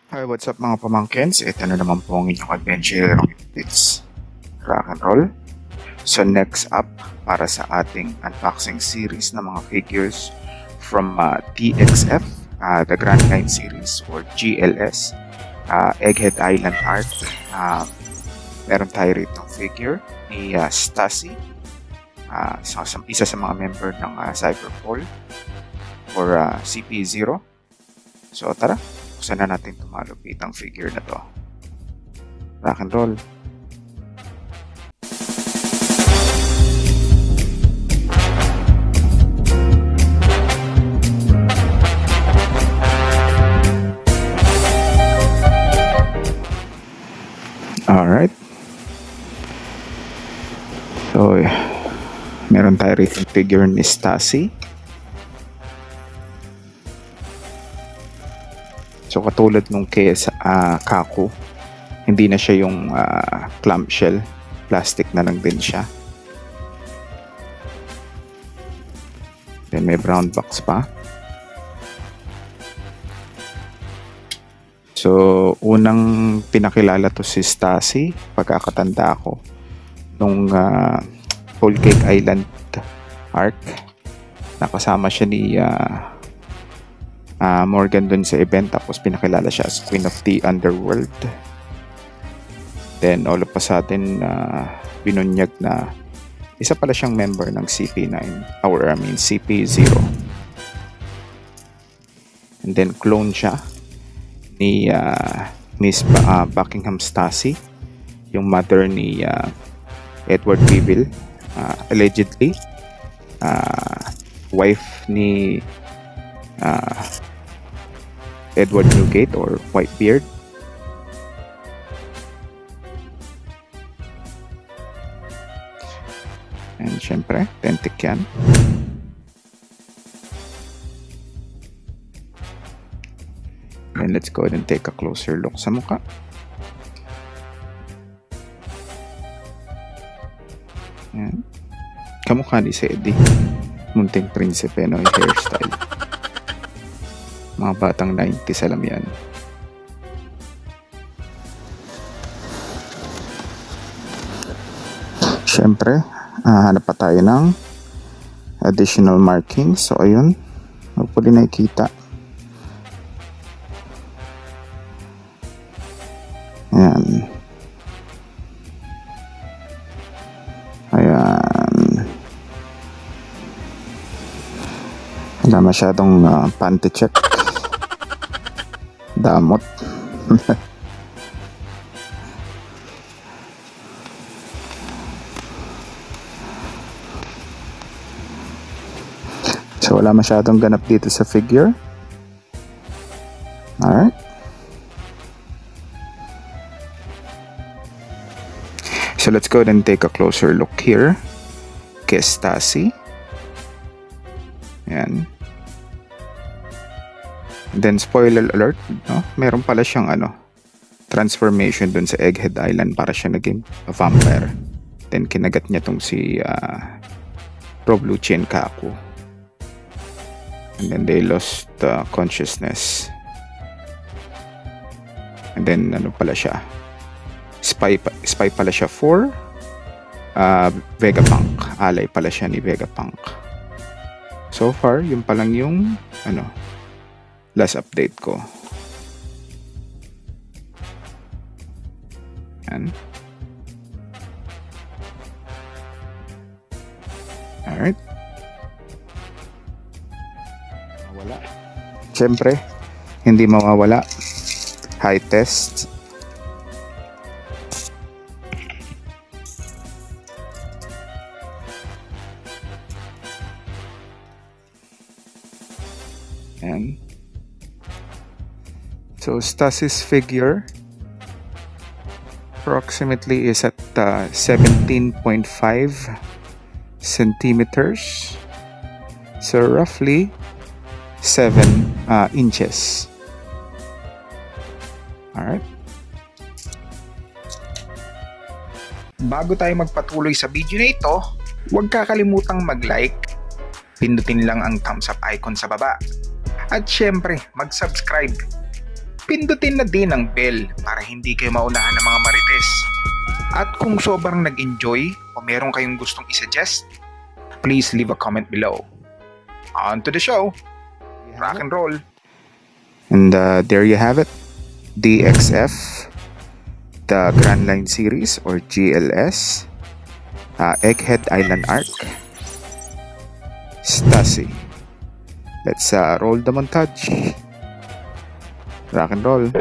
Hi, what's up mga pamangkins? Ito na naman po ang inyong adventure. It's rock and roll. So next up, para sa ating unboxing series ng mga figures from TXF, the Grand Line Series or GLS, Egghead Island Art. Meron tayo rito figure ni Stasi, isa sa mga member ng Cyberpol or CP0. So tara, buksan na natin tumalupit ang figure na to. Rock and roll. Alright. So, meron tayo rito figure ni Stasi. So katulad nung kay Kaku, hindi na siya yung clamshell, plastic na lang din siya. Then may brown box pa. So unang pinakilala to si Stasi, pagkakatanda ko, nung Whole Cake Island arc. Nakasama siya ni Morgan dun sa event, tapos pinakilala siya as Queen of the Underworld. Then all of a sudden binunyag na isa pala siyang member ng CP9 or CP0, and then clone siya ni Miss Buckingham Stasi, yung mother ni Edward Biville, allegedly wife ni Edward Newgate or Whitebeard. And syempre, authentic yan. Then let's go ahead and take a closer look sa mukha. Yan. Kamukha ni si Eddie. Munting prinsipe, no, yung hairstyle. Mga batang 90s, alam yan. Siyempre, hanap pa tayo ng additional markings. So ayun, hopefully nakikita. Ayan. Ayan. Wala masyadong panty check. Damot. So wala masyadong ganap dito sa figure. Alright. So let's go ahead and take a closer look here kay Stasi. Ayan. Then spoiler alert, no? Meron pala siyang transformation dun sa Egghead Island para siya naging vampire. Then kinagat niya tong si Rob Lucci and Kaku. And then they lost consciousness. And then pala siya? Spy pala siya for Vegapunk. Alay pala siya ni Vegapunk. So far, yun pa lang yung last update ko. Yan. Alright. Mawala. Siyempre, hindi mawawala. High test. Yan. So Stasi's figure approximately is at 17.5 centimeters, so roughly 7 inches. Alright. Bago tayo magpatuloy sa video na ito, huwag kakalimutang mag-like, pindutin lang ang thumbs up icon sa baba, at syempre mag-subscribe Pindutin na din ang bell para hindi kayo maunahan ng mga marites. At kung sobrang nag-enjoy o meron kayong gustong isuggest, please leave a comment below. On to the show. Rock and roll. And there you have it. DXF, the Grand Line Series or GLS, Egghead Island Arc, Stasi. Let's roll the montage. Rock and roll.